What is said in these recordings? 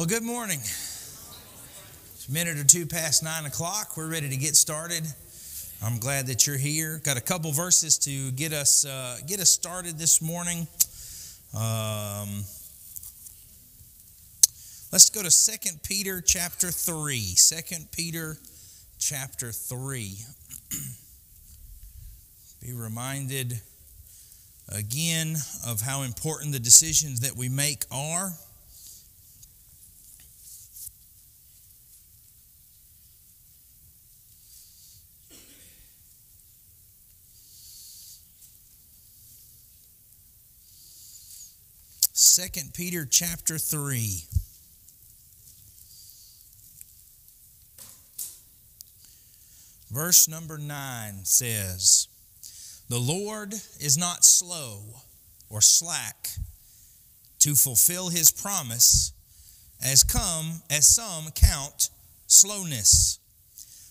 Well, good morning. It's a minute or two past 9 o'clock. We're ready to get started. I'm glad that you're here. Got a couple verses to get us started this morning. Let's go to 2 Peter chapter 3. 2 Peter chapter 3. Be reminded again of how important the decisions that we make are. Second Peter chapter 3. Verse number 9 says, "The Lord is not slow or slack to fulfill his promise, as some count slowness,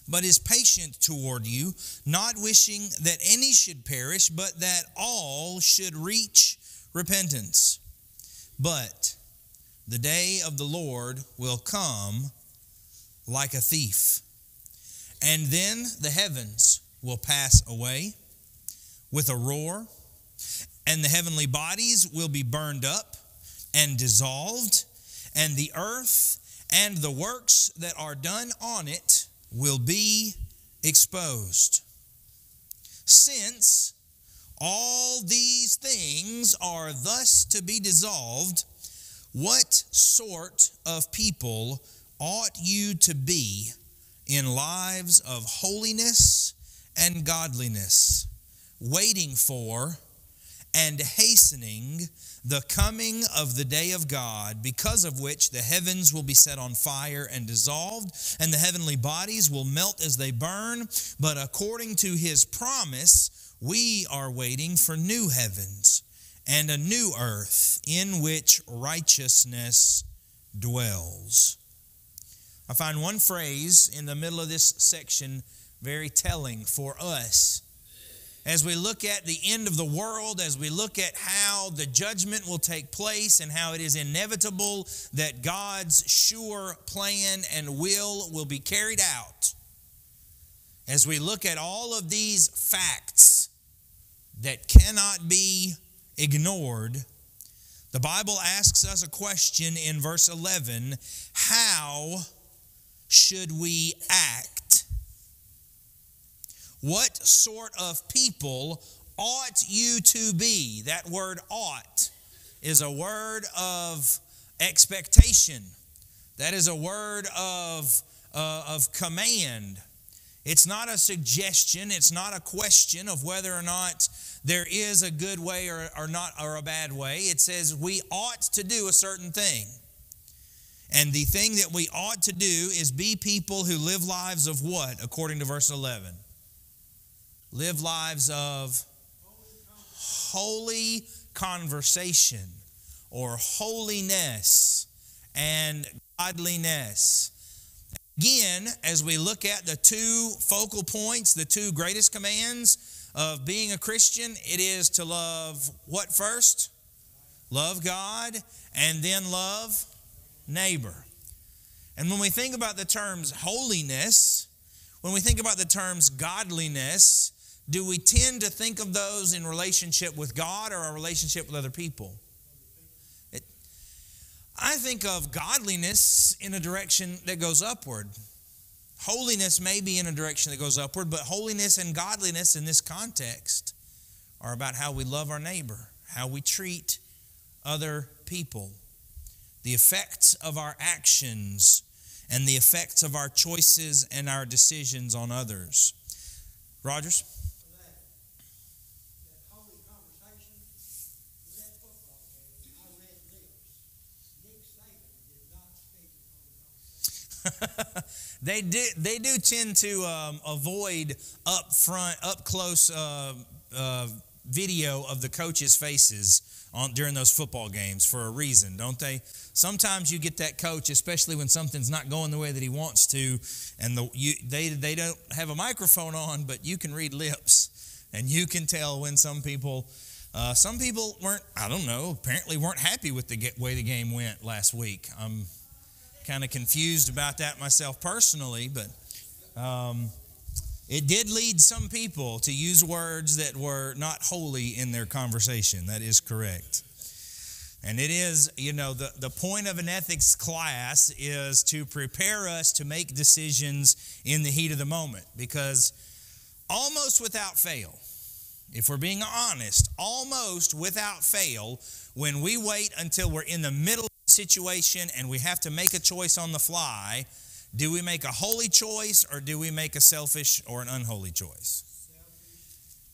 but is patient toward you, not wishing that any should perish, but that all should reach repentance. But the day of the Lord will come like a thief, and then the heavens will pass away with a roar, and the heavenly bodies will be burned up and dissolved, and the earth and the works that are done on it will be exposed. Since all these things are thus to be dissolved, what sort of people ought you to be in lives of holiness and godliness, waiting for and hastening the coming of the day of God, because of which the heavens will be set on fire and dissolved, and the heavenly bodies will melt as they burn. But according to his promise, we are waiting for new heavens and a new earth in which righteousness dwells." I find one phrase in the middle of this section very telling for us. As we look at the end of the world, as we look at how the judgment will take place and how it is inevitable that God's sure plan and will be carried out, as we look at all of these facts that cannot be ignored, the Bible asks us a question in verse 11: how should we act? What sort of people ought you to be? That word ought is a word of expectation. That is a word of command. It's not a suggestion. It's not a question of whether or not there is a good way or not, or a bad way. It says we ought to do a certain thing. And the thing that we ought to do is be people who live lives of what, according to verse 11? Live lives of holy conversation, or holiness and godliness. Again, as we look at the two focal points, the two greatest commands of being a Christian, it is to love what first? Love God, and then love neighbor. And when we think about the terms holiness, when we think about the terms godliness, do we tend to think of those in relationship with God or a relationship with other people? I think of godliness in a direction that goes upward. Holiness may be in a direction that goes upward, but holiness and godliness in this context are about how we love our neighbor, how we treat other people, the effects of our actions and the effects of our choices and our decisions on others. Rogers? They do tend to avoid up close video of the coaches' faces during those football games for a reason, don't they? Sometimes you get that coach, especially when something's not going the way that he wants to, and they don't have a microphone on, but you can read lips, and you can tell when some people weren't, I don't know, apparently weren't happy with the way the game went last week. kind of confused about that myself personally, but it did lead some people to use words that were not holy in their conversation. That is correct. And it is, the point of an ethics class is to prepare us to make decisions in the heat of the moment. Because almost without fail, if we're being honest, almost without fail, when we wait until we're in the middle of the situation and we have to make a choice on the fly, do we make a holy choice or do we make a selfish or an unholy choice?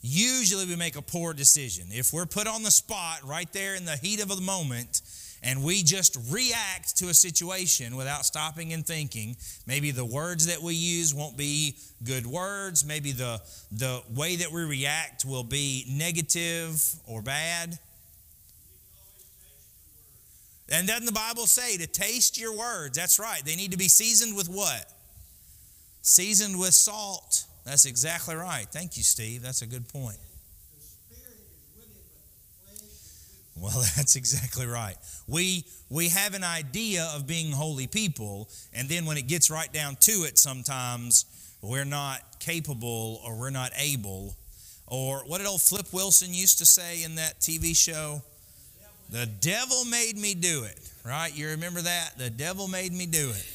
Usually we make a poor decision. If we're put on the spot right there in the heat of the moment and we just react to a situation without stopping and thinking, maybe the words that we use won't be good words. Maybe the way that we react will be negative or bad. And doesn't the Bible say to taste your words? That's right. They need to be seasoned with what? Seasoned with salt. That's exactly right. Thank you, Steve. That's a good point. Well, that's exactly right. We have an idea of being holy people, and then when it gets right down to it, sometimes we're not capable or we're not able. Or what did old Flip Wilson used to say in that TV show? The devil made me do it. Right? You remember that? The devil made me do it.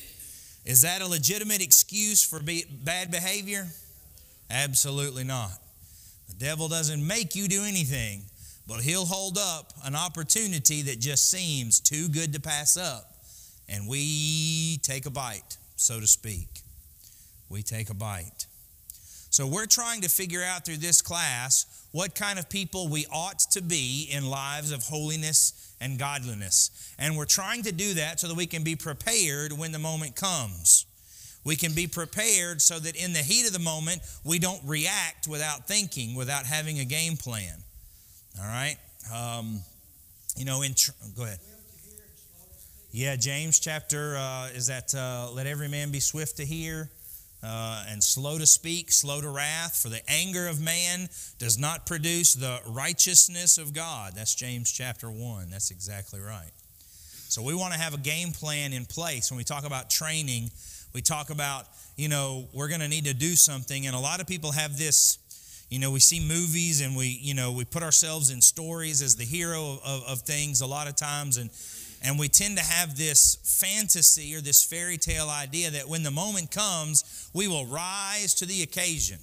Is that a legitimate excuse for bad behavior? Absolutely not. The devil doesn't make you do anything, but he'll hold up an opportunity that just seems too good to pass up, and we take a bite, so to speak. We take a bite. So we're trying to figure out through this class what kind of people we ought to be in lives of holiness and godliness. And we're trying to do that so that we can be prepared when the moment comes. We can be prepared so that in the heat of the moment, we don't react without thinking, without having a game plan. All right? Go ahead. Yeah, James chapter, let every man be swift to hear and slow to speak, slow to wrath, for the anger of man does not produce the righteousness of God. That's James chapter 1. That's exactly right. So we want to have a game plan in place. When we talk about training, we talk about, we're going to need to do something. And a lot of people have this, we see movies and we put ourselves in stories as the hero of things a lot of times. And we tend to have this fantasy or this fairy tale idea that when the moment comes, we will rise to the occasion.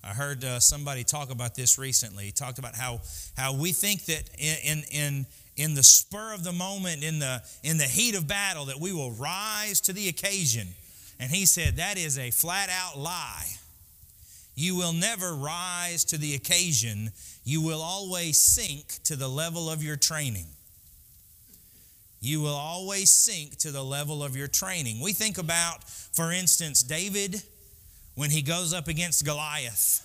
I heard somebody talk about this recently. He talked about how we think that in the spur of the moment, in the heat of battle, that we will rise to the occasion. And he said that is a flat-out lie. You will never rise to the occasion. You will always sink to the level of your training. You will always sink to the level of your training. We think about, for instance, David when he goes up against Goliath.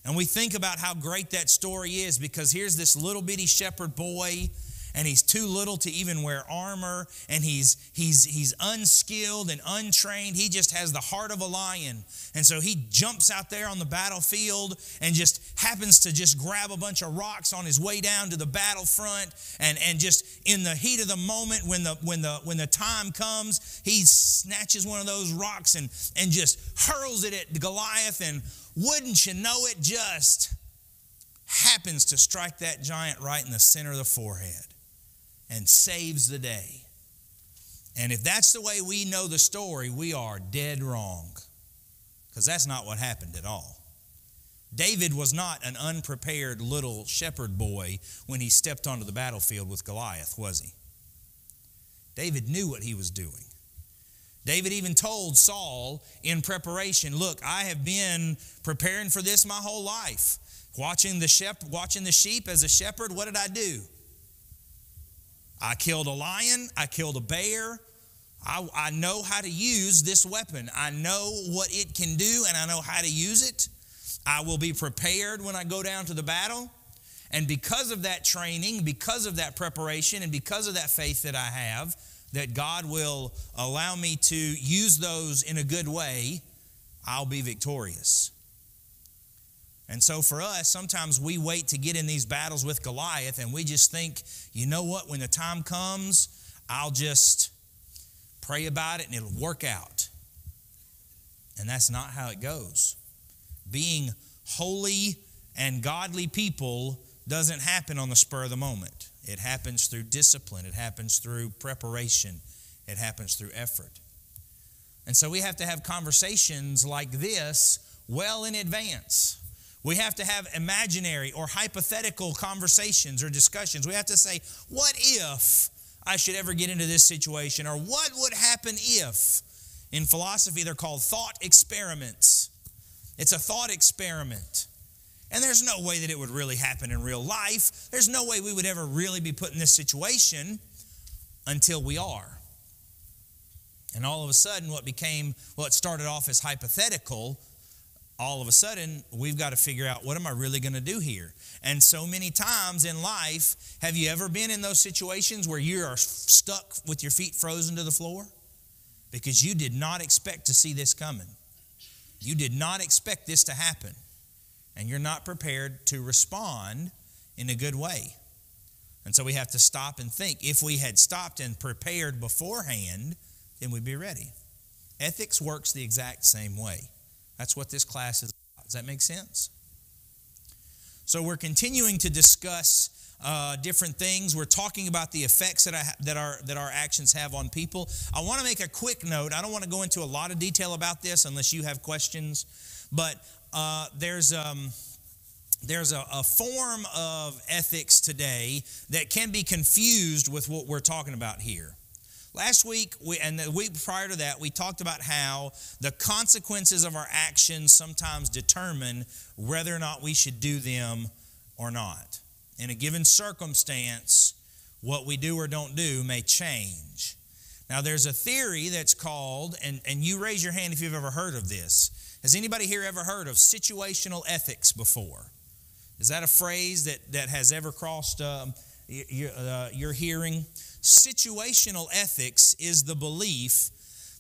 And we think about how great that story is, because here's this little bitty shepherd boy, and he's too little to even wear armor, and he's unskilled and untrained. He just has the heart of a lion. And so he jumps out there on the battlefield and just happens to just grab a bunch of rocks on his way down to the battlefront, and just in the heat of the moment, when the time comes, he snatches one of those rocks and just hurls it at Goliath, and wouldn't you know it, just happens to strike that giant right in the center of the forehead and saves the day. And if that's the way we know the story, we are dead wrong, because that's not what happened at all. David was not an unprepared little shepherd boy when he stepped onto the battlefield with Goliath, was he? David knew what he was doing. David even told Saul in preparation, look, I have been preparing for this my whole life. Watching the sheep as a shepherd, what did I do? I killed a lion, I killed a bear. I know how to use this weapon. I know what it can do, and I know how to use it. I will be prepared when I go down to the battle. And because of that training, because of that preparation, and because of that faith that I have, that God will allow me to use those in a good way, I'll be victorious. And so for us, sometimes we wait to get in these battles with Goliath, and we just think, you know what, when the time comes, I'll just pray about it and it'll work out. And that's not how it goes. Being holy and godly people doesn't happen on the spur of the moment. It happens through discipline. It happens through preparation. It happens through effort. And so we have to have conversations like this well in advance. We have to have imaginary or hypothetical conversations or discussions. We have to say, what if I should ever get into this situation? Or what would happen if? In philosophy, they're called thought experiments. It's a thought experiment. And there's no way that it would really happen in real life. There's no way we would ever really be put in this situation until we are. And all of a sudden, what started off as hypothetical, all of a sudden, we've got to figure out, what am I really going to do here? And so many times in life, have you ever been in those situations where you are stuck with your feet frozen to the floor? Because you did not expect to see this coming. You did not expect this to happen. And you're not prepared to respond in a good way. And so we have to stop and think. If we had stopped and prepared beforehand, then we'd be ready. Ethics works the exact same way. That's what this class is about. Does that make sense? So we're continuing to discuss different things. We're talking about the effects that our actions have on people. I want to make a quick note. I don't want to go into a lot of detail about this unless you have questions. But there's a form of ethics today that can be confused with what we're talking about here. Last week, and the week prior to that, we talked about how the consequences of our actions sometimes determine whether or not we should do them or not. In a given circumstance, what we do or don't do may change. Now, there's a theory that's called, and you raise your hand if you've ever heard of this. Has anybody here ever heard of situational ethics before? Is that a phrase that has ever crossed your hearing? Situational ethics is the belief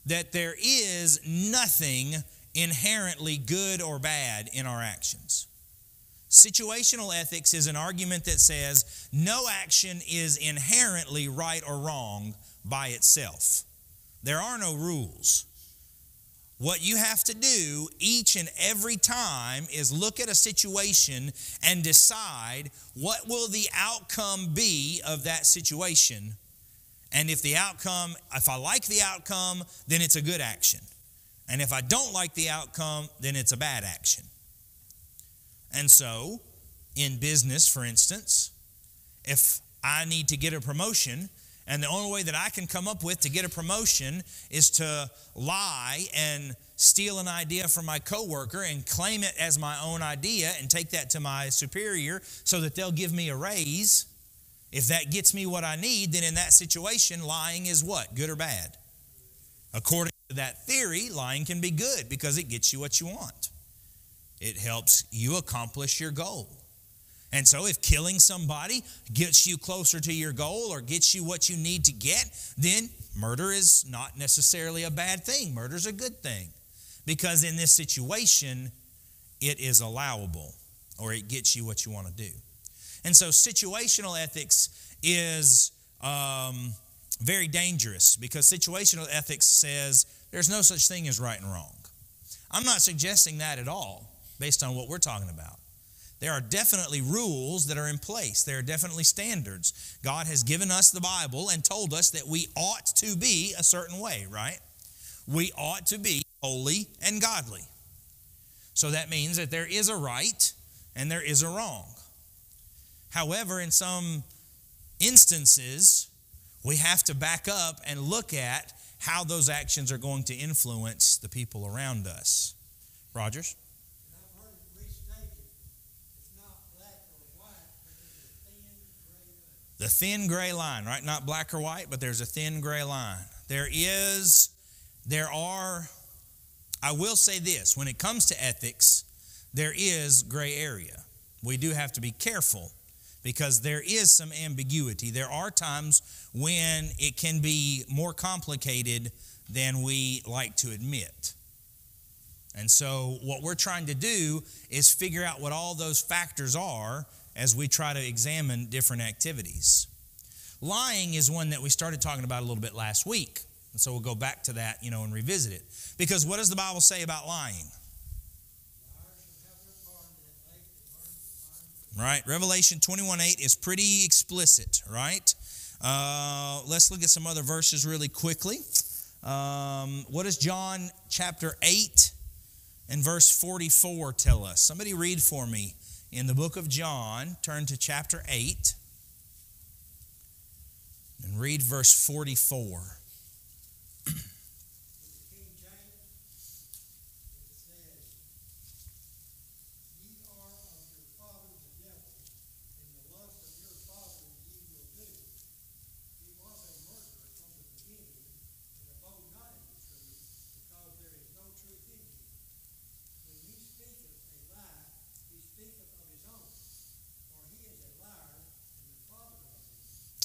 that there is nothing inherently good or bad in our actions. Situational ethics is an argument that says no action is inherently right or wrong by itself. There are no rules. What you have to do each and every time is look at a situation and decide what will the outcome be of that situation. And if I like the outcome, then it's a good action. And if I don't like the outcome, then it's a bad action. And so, in business, for instance, if I need to get a promotion, and the only way that I can come up with to get a promotion is to lie and steal an idea from my coworker and claim it as my own idea and take that to my superior so that they'll give me a raise. If that gets me what I need, then in that situation, lying is what? Good or bad? According to that theory, lying can be good because it gets you what you want. It helps you accomplish your goal. And so if killing somebody gets you closer to your goal or gets you what you need to get, then murder is not necessarily a bad thing. Murder is a good thing because in this situation, it is allowable or it gets you what you want to do. And so situational ethics is very dangerous because situational ethics says there's no such thing as right and wrong. I'm not suggesting that at all based on what we're talking about. There are definitely rules that are in place. There are definitely standards. God has given us the Bible and told us that we ought to be a certain way, right? We ought to be holy and godly. So that means that there is a right and there is a wrong. However, in some instances, we have to back up and look at how those actions are going to influence the people around us. Rogers? I've heard it restated. It's not black or white, but there's a thin gray line. The thin gray line, right? Not black or white, but there's a thin gray line. I will say this, when it comes to ethics, there is gray area. We do have to be careful because there is some ambiguity. There are times when it can be more complicated than we like to admit. And so what we're trying to do is figure out what all those factors are as we try to examine different activities. Lying is one that we started talking about a little bit last week. And so we'll go back to that, and revisit it. Because what does the Bible say about lying? Right? Revelation 21:8 is pretty explicit, right? Let's look at some other verses really quickly. What does John chapter 8 and verse 44 tell us? Somebody read for me in the book of John. Turn to chapter 8 and read verse 44.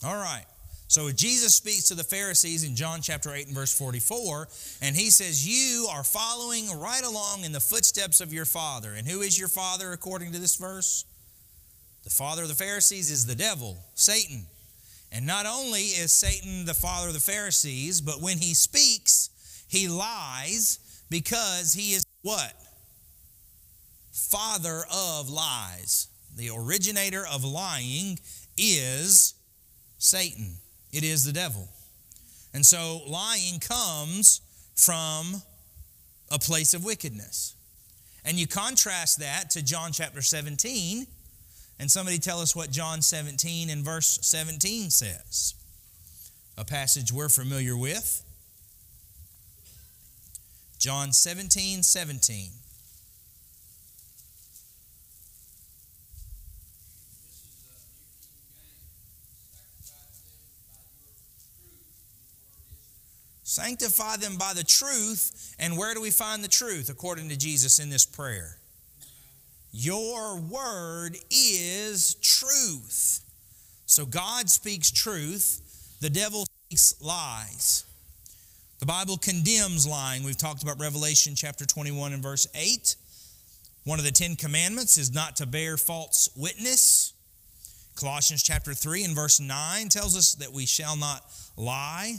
All right. So Jesus speaks to the Pharisees in John chapter 8 and verse 44, and he says, you are following right along in the footsteps of your father. And who is your father according to this verse? The father of the Pharisees is the devil, Satan. And not only is Satan the father of the Pharisees, but when he speaks, he lies because he is what? Father of lies. The originator of lying is Satan. It is the devil. And so lying comes from a place of wickedness. And you contrast that to John chapter 17, and somebody tell us what John 17 and verse 17 says. A passage we're familiar with. John 17:17. Sanctify them by the truth. And where do we find the truth according to Jesus in this prayer? Your word is truth. So God speaks truth. The devil speaks lies. The Bible condemns lying. We've talked about Revelation chapter 21 and verse 8. One of the 10 commandments is not to bear false witness. Colossians chapter 3 and verse 9 tells us that we shall not lie.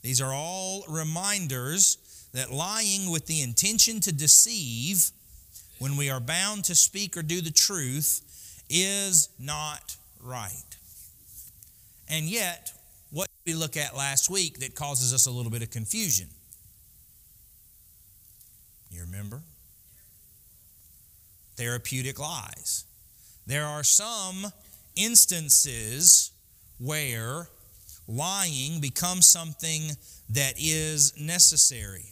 These are all reminders that lying with the intention to deceive, when we are bound to speak or do the truth, is not right. And yet, what did we look at last week that causes us a little bit of confusion? You remember? Therapeutic lies. There are some instances where lying becomes something that is necessary.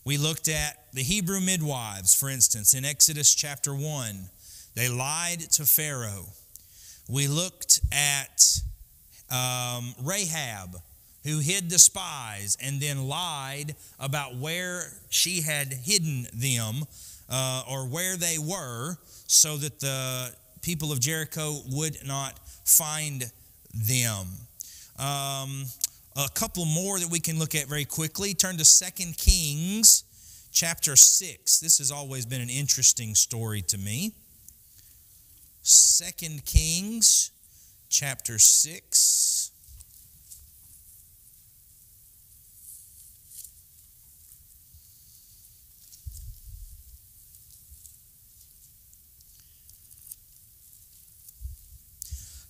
We looked at the Hebrew midwives, for instance, in Exodus chapter 1. They lied to Pharaoh. We looked at Rahab, who hid the spies and then lied about where she had hidden them or where they were, so that the people of Jericho would not find them. A couple more that we can look at very quickly. Turn to 2 Kings chapter 6. This has always been an interesting story to me. 2 Kings chapter 6.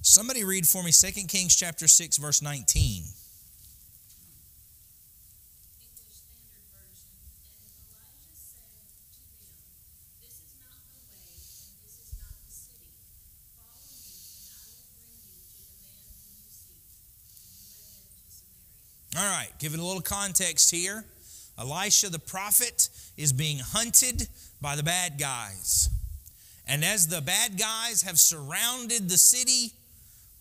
Somebody read for me 2 Kings chapter 6, verse 19. All right, give it a little context here. Elisha the prophet is being hunted by the bad guys. And as the bad guys have surrounded the city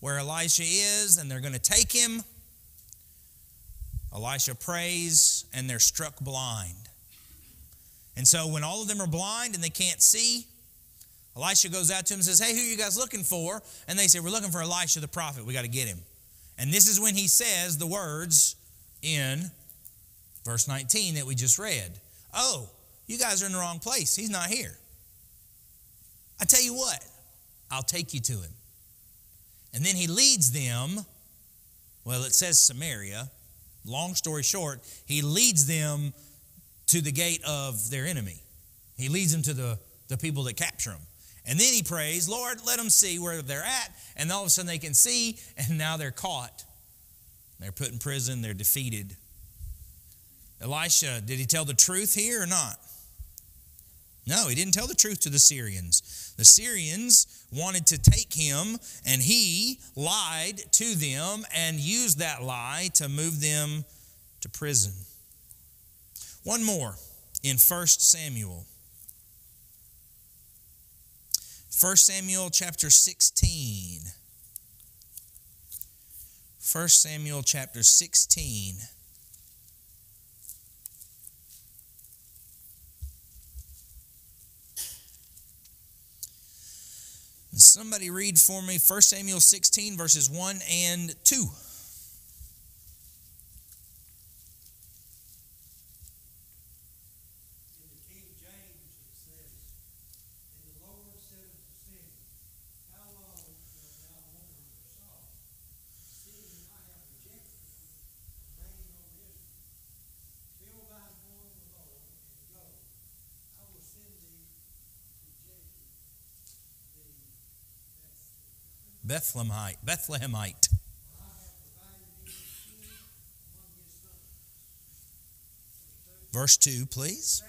where Elisha is, and they're going to take him, Elisha prays, and they're struck blind. And so when all of them are blind and they can't see, Elisha goes out to them and says, hey, who are you guys looking for? And they say, we're looking for Elisha the prophet. We got to get him. And this is when he says the words in verse 19 that we just read. Oh, you guys are in the wrong place. He's not here. I tell you what, I'll take you to him. And then he leads them, well, it says Samaria. long story short, he leads them to the gate of their enemy. He leads them to the people that capture them. And then he prays, Lord, let them see where they're at. And all of a sudden they can see, and now they're caught. They're put in prison. They're defeated. Elisha, did he tell the truth here or not? No, he didn't tell the truth to the Syrians. The Syrians wanted to take him, and he lied to them and used that lie to move them to prison. One more in 1 Samuel. 1 Samuel chapter 16. 1 Samuel chapter 16. Somebody read for me 1 Samuel 16, verses 1 and 2. Bethlehemite. Verse 2, please.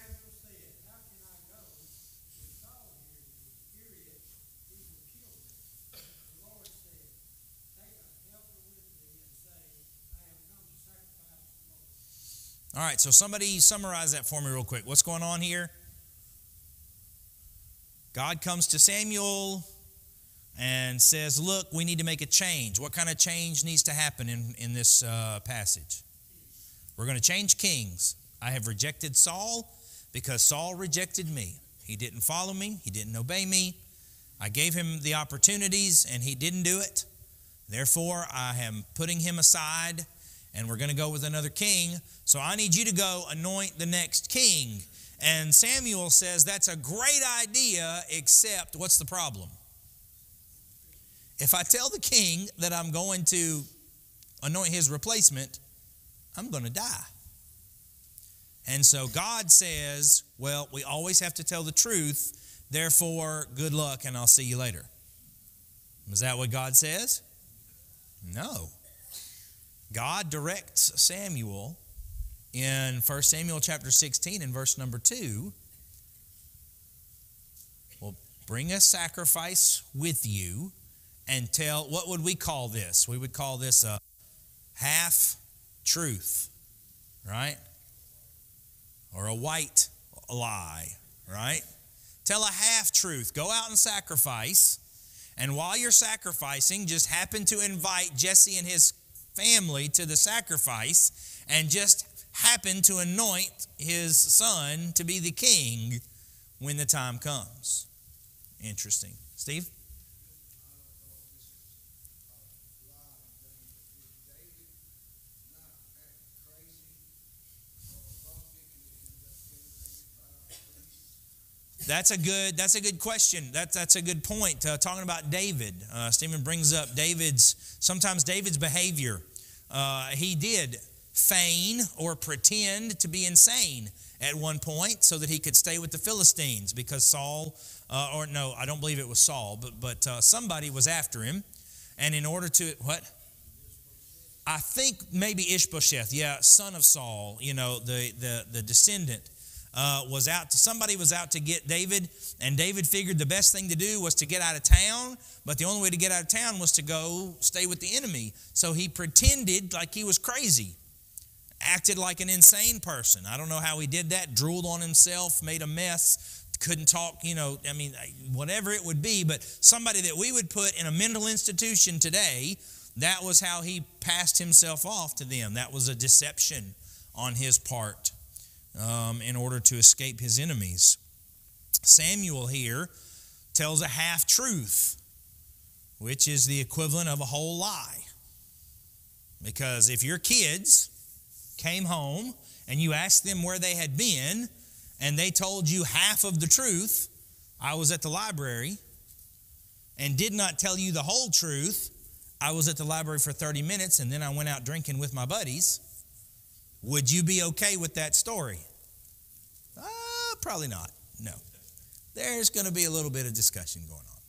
All right, so somebody summarize that for me real quick. What's going on here? God comes to Samuel and says, look, we need to make a change. What kind of change needs to happen in this passage? We're going to change kings. I have rejected Saul because Saul rejected me. He didn't follow me. He didn't obey me. I gave him the opportunities and he didn't do it. Therefore, I am putting him aside and we're going to go with another king. So I need you to go anoint the next king. And Samuel says, that's a great idea, except what's the problem? If I tell the king that I'm going to anoint his replacement, I'm going to die. And so God says, well, we always have to tell the truth. Therefore, good luck and I'll see you later. Is that what God says? No. God directs Samuel in 1 Samuel chapter 16 and verse number 2. Well, bring a sacrifice with you and tell, what would we call this? We would call this a half-truth, right? Or a white lie, right? Tell a half-truth. Go out and sacrifice. And while you're sacrificing, just happen to invite Jesse and his family to the sacrifice and just happen to anoint his son to be the king when the time comes. Interesting. Steve? That's a good question. That's a good point. Talking about David, Stephen brings up sometimes David's behavior. He did feign or pretend to be insane at one point so that he could stay with the Philistines because Saul, I don't believe it was Saul, but somebody was after him. And in order to, what? I think maybe Ishbosheth, son of Saul, the descendant. Somebody was out to get David, and David figured the best thing to do was to get out of town, but the only way to get out of town was to go stay with the enemy. So he pretended like he was crazy, acted like an insane person. I don't know how he did that, drooled on himself, made a mess, couldn't talk, whatever it would be, but somebody that we would put in a mental institution today, that was how he passed himself off to them. That was a deception on his part. In order to escape his enemies. Samuel here tells a half-truth, which is the equivalent of a whole lie. Because if your kids came home and you asked them where they had been and they told you half of the truth, I was at the library, and did not tell you the whole truth, I was at the library for 30 minutes and then I went out drinking with my buddies, Would you be okay with that story? Probably not. No. There's going to be a little bit of discussion going on.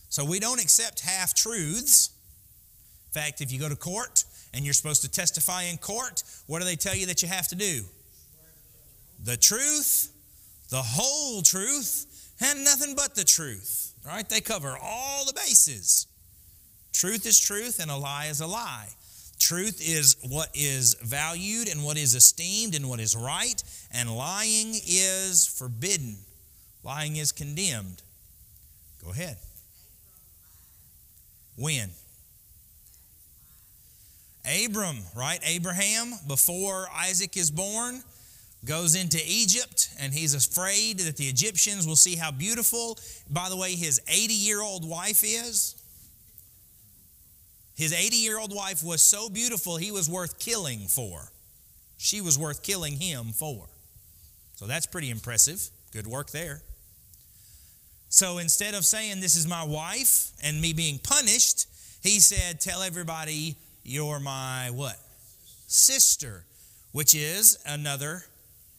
So we don't accept half-truths. In fact, if you go to court and you're supposed to testify in court, what do they tell you that you have to do? The truth, the whole truth, and nothing but the truth. Right? They cover all the bases. Truth is truth and a lie is a lie. Truth is what is valued and what is esteemed and what is right, and lying is forbidden. Lying is condemned. Go ahead. When? Abram, right? Abraham, before Isaac is born, goes into Egypt, and he's afraid that the Egyptians will see how beautiful, by the way, his 80-year-old wife is. His 80-year-old wife was so beautiful, he was worth killing for. She was worth killing him for. So that's pretty impressive. Good work there. So instead of saying, this is my wife, and me being punished, he said, tell everybody you're my what? Sister, which is another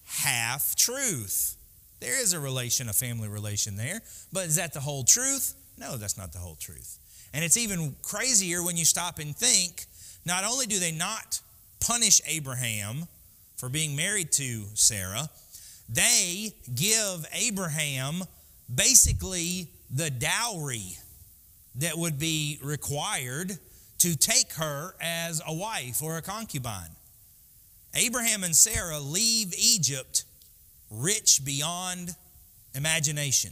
half-truth. There is a family relation there, but is that the whole truth? No, that's not the whole truth. And it's even crazier when you stop and think, not only do they not punish Abraham for being married to Sarah, they give Abraham basically the dowry that would be required to take her as a wife or a concubine. Abraham and Sarah leave Egypt rich beyond imagination.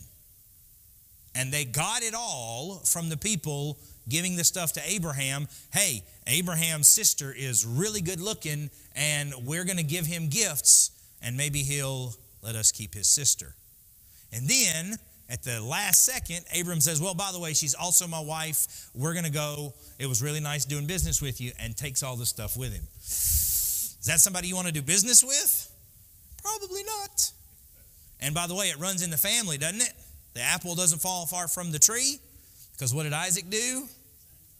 And they got it all from the people giving the stuff to Abraham. Hey, Abraham's sister is really good looking, and we're going to give him gifts, and maybe he'll let us keep his sister. And then, at the last second, Abram says, well, by the way, she's also my wife. We're going to go. It was really nice doing business with you, and takes all the stuff with him. Is that somebody you want to do business with? Probably not. And by the way, it runs in the family, doesn't it? The apple doesn't fall far from the tree, because what did Isaac do?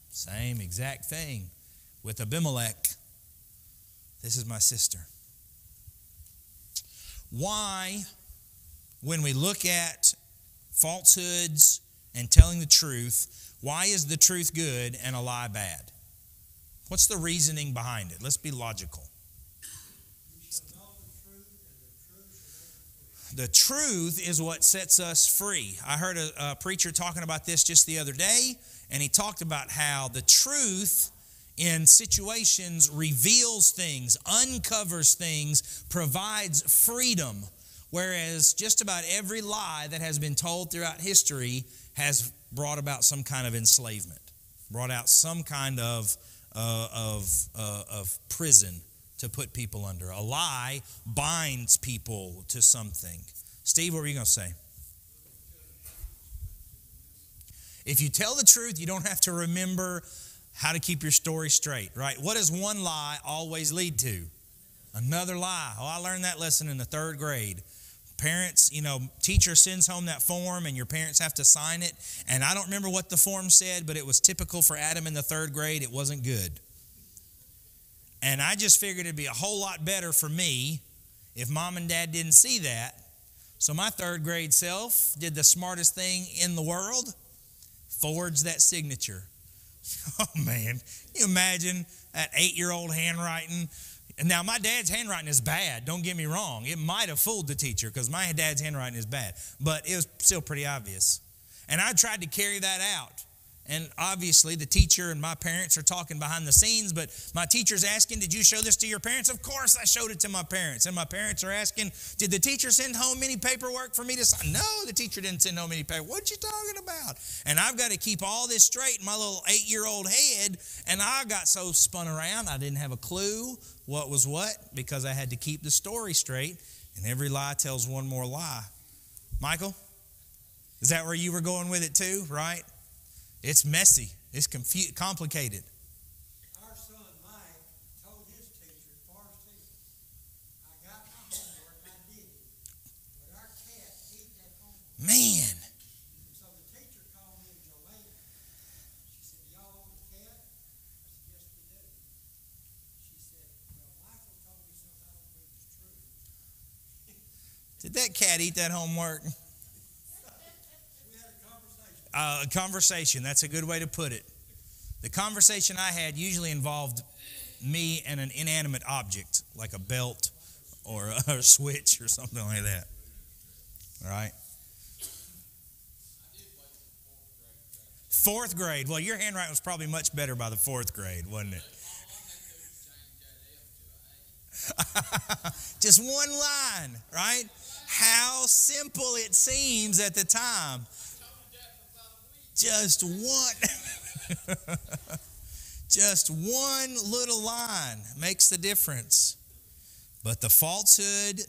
Same exact thing with Abimelech. This is my sister. Why, when we look at falsehoods and telling the truth, why is the truth good and a lie bad? What's the reasoning behind it? Let's be logical. The truth is what sets us free. I heard a preacher talking about this just the other day, and he talked about how the truth in situations reveals things, uncovers things, provides freedom, whereas just about every lie that has been told throughout history has brought about some kind of enslavement, brought out some kind of prison to put people under. A lie binds people to something. Steve, what were you going to say? If you tell the truth, you don't have to remember how to keep your story straight, right? What does one lie always lead to? Another lie. Oh, I learned that lesson in the 3rd grade. Parents, teacher sends home that form and your parents have to sign it. And I don't remember what the form said, but it was typical for Adam in the 3rd grade. It wasn't good. And I just figured it'd be a whole lot better for me if mom and dad didn't see that. So my 3rd grade self did the smartest thing in the world, forged that signature. Oh, man. Can you imagine that 8-year-old handwriting? And now, my dad's handwriting is bad. Don't get me wrong. It might have fooled the teacher because my dad's handwriting is bad. But it was still pretty obvious. And I tried to carry that out. And obviously, the teacher and my parents are talking behind the scenes, but my teacher's asking, did you show this to your parents? Of course I showed it to my parents. And my parents are asking, did the teacher send home any paperwork for me to sign? No, the teacher didn't send home any paperwork. What you talking about? And I've got to keep all this straight in my little 8-year-old head, and I got so spun around, I didn't have a clue what was what because I had to keep the story straight, and every lie tells one more lie. Michael, is that where you were going with it too, right? It's messy. It's complicated. Our son Mike told his teacher, forest teacher, I got my homework, I did it. But our cat ate that homework. Man. So the teacher called me Joanne. She said, y'all own the cat? I said, yes, we do. She Did that cat eat that homework? We had a conversation. Conversation, that's a good way to put it. The conversation I had usually involved me and an inanimate object, like a belt or a switch or something like that. All right? Fourth grade. Well, your handwriting was probably much better by the fourth grade, wasn't it? Just one line, right? How simple it seems at the time. Just one. Just one little line makes the difference. But the falsehood,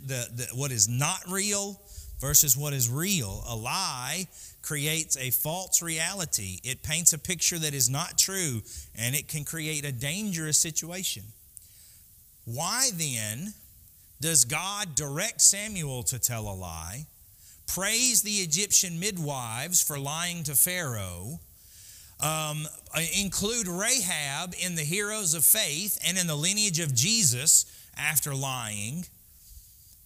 what is not real versus what is real, a lie creates a false reality. It paints a picture that is not true, and it can create a dangerous situation. Why then does God direct Samuel to tell a lie, praise the Egyptian midwives for lying to Pharaoh, include Rahab in the heroes of faith and in the lineage of Jesus after lying?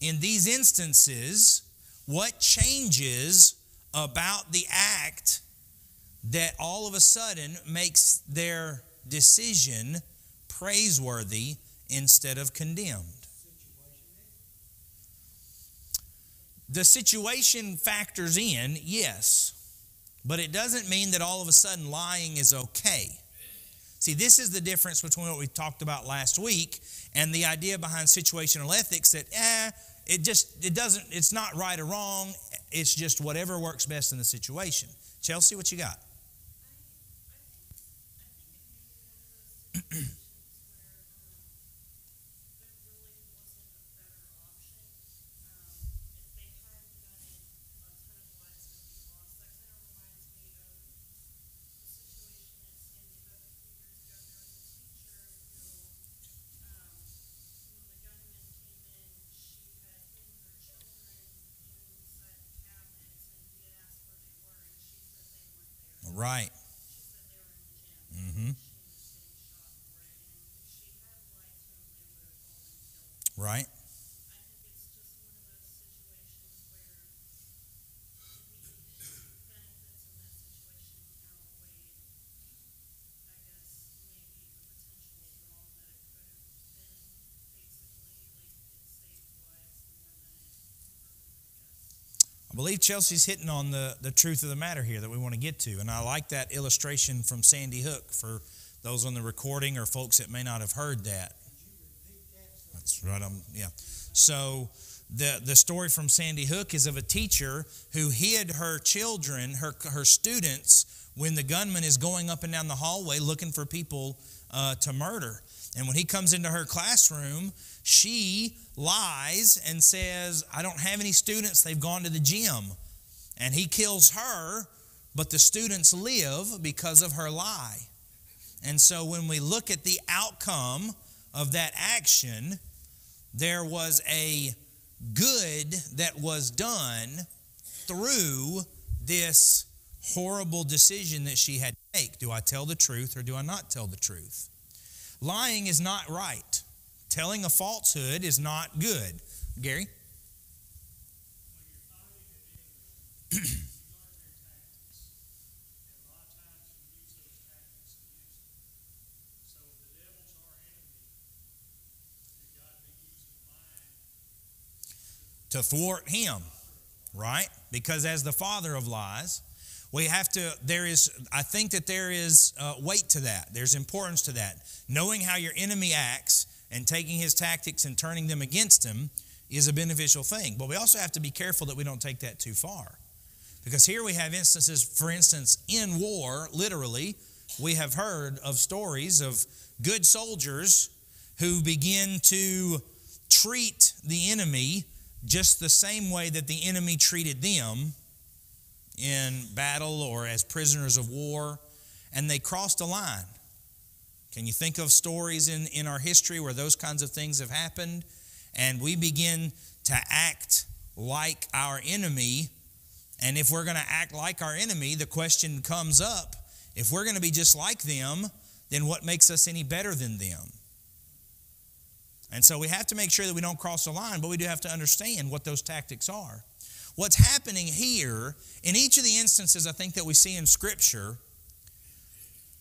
In these instances, what changes about the act that all of a sudden makes their decision praiseworthy instead of condemned? The situation factors in, yes, but it doesn't mean that all of a sudden lying is okay. See, this is the difference between what we talked about last week and the idea behind situational ethics that it's not right or wrong, it's just whatever works best in the situation. Chelsea, what you got? I think it may be one of those situations where there really wasn't a better option. If they hadn't done it, a ton of lives would be lost. That kind of reminds me of the situation at Sandy Hook a few years ago. There was a teacher who, when the gunman came in, she had hidden her children inside the cabinets, and he had asked where they were, and she said they weren't there. Right. She said they were in the gym. Mm-hmm. She was getting shot for it, and if she hadn't lied to him, they would have all been killed. Right. I think it's just one of those situations where the benefits in that situation outweighed, I guess, maybe the potential wrong that it could have been. Basically, like, it saved lives more than it hurt, I guess. I believe Chelsea's hitting on the truth of the matter here that we want to get to. And I like that illustration from Sandy Hook for those on the recording or folks that may not have heard that. That's right. Yeah. So the story from Sandy Hook is of a teacher who hid her children, her students, when the gunman is going up and down the hallway looking for people to murder. And when he comes into her classroom, she lies and says, I don't have any students, they've gone to the gym. And he kills her, but the students live because of her lie. And so when we look at the outcome of that action, there was a good that was done through this horrible decision that she had to make. Do I tell the truth or do I not tell the truth? Lying is not right. Telling a falsehood is not good. Gary? When you're fighting an enemy, you learn their tactics. And a lot of times you use those tactics against them. So if the devil's our enemy, you've got to be using lying To thwart him, right? Because as the father of lies, we have to, I think that there is weight to that. There's importance to that. Knowing how your enemy acts and taking his tactics and turning them against him is a beneficial thing. But we also have to be careful that we don't take that too far. Because here we have instances, for instance, in war, literally, we have heard of stories of good soldiers who begin to treat the enemy just the same way that the enemy treated them in battle or as prisoners of war, and they crossed a line. Can you think of stories in our history where those kinds of things have happened, and we begin to act like our enemy? And if we're going to act like our enemy, the question comes up, if we're going to be just like them, then what makes us any better than them? And so we have to make sure that we don't cross the line, but we do have to understand what those tactics are. What's happening here, in each of the instances I think that we see in Scripture,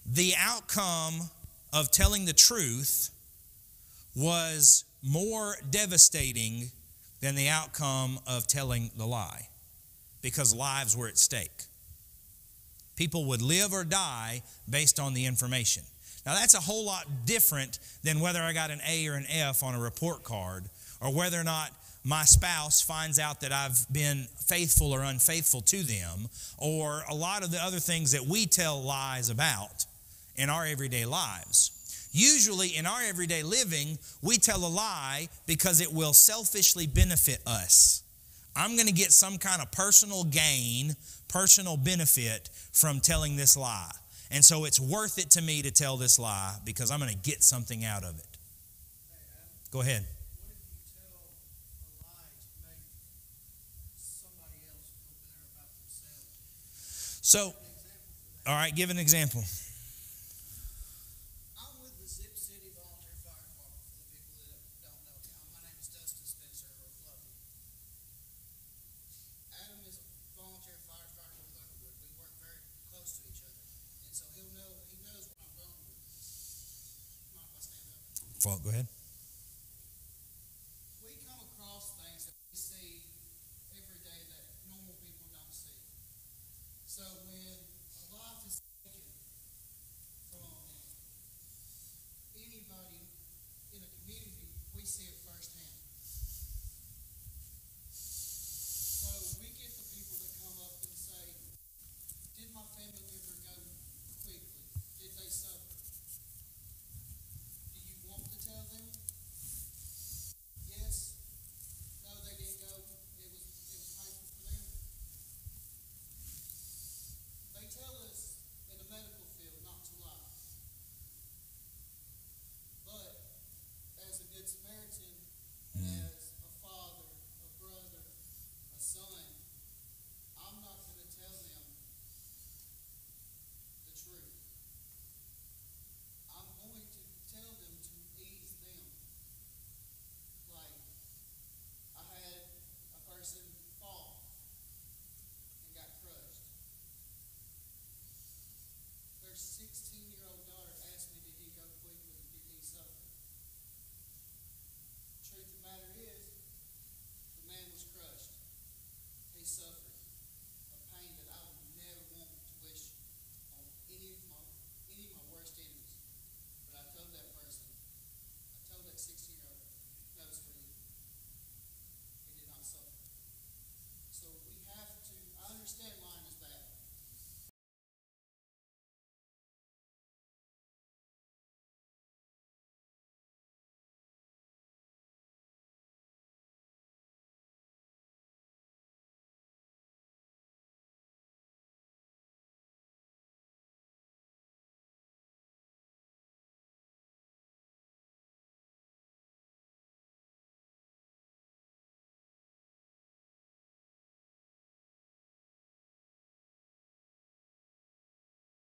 the outcome of telling the truth was more devastating than the outcome of telling the lie, because lives were at stake. People would live or die based on the information. Now that's a whole lot different than whether I got an A or an F on a report card, or whether or not my spouse finds out that I've been faithful or unfaithful to them, or a lot of the other things that we tell lies about in our everyday lives. Usually in our everyday living, we tell a lie because it will selfishly benefit us. I'm going to get some kind of personal gain, personal benefit from telling this lie. And so it's worth it to me to tell this lie because I'm going to get something out of it. Go ahead. What if you tell a lie to make somebody else feel better about themselves? So, all right, give an example. I'm with the Zip City Volunteer Fire Department, for the people that don't know me. My name is Dustin Spencer, or Fluffy. Adam is a volunteer firefighter with Underwood. We work very close to each other. And so he knows what I'm going with. Mind if I stand up? Go ahead.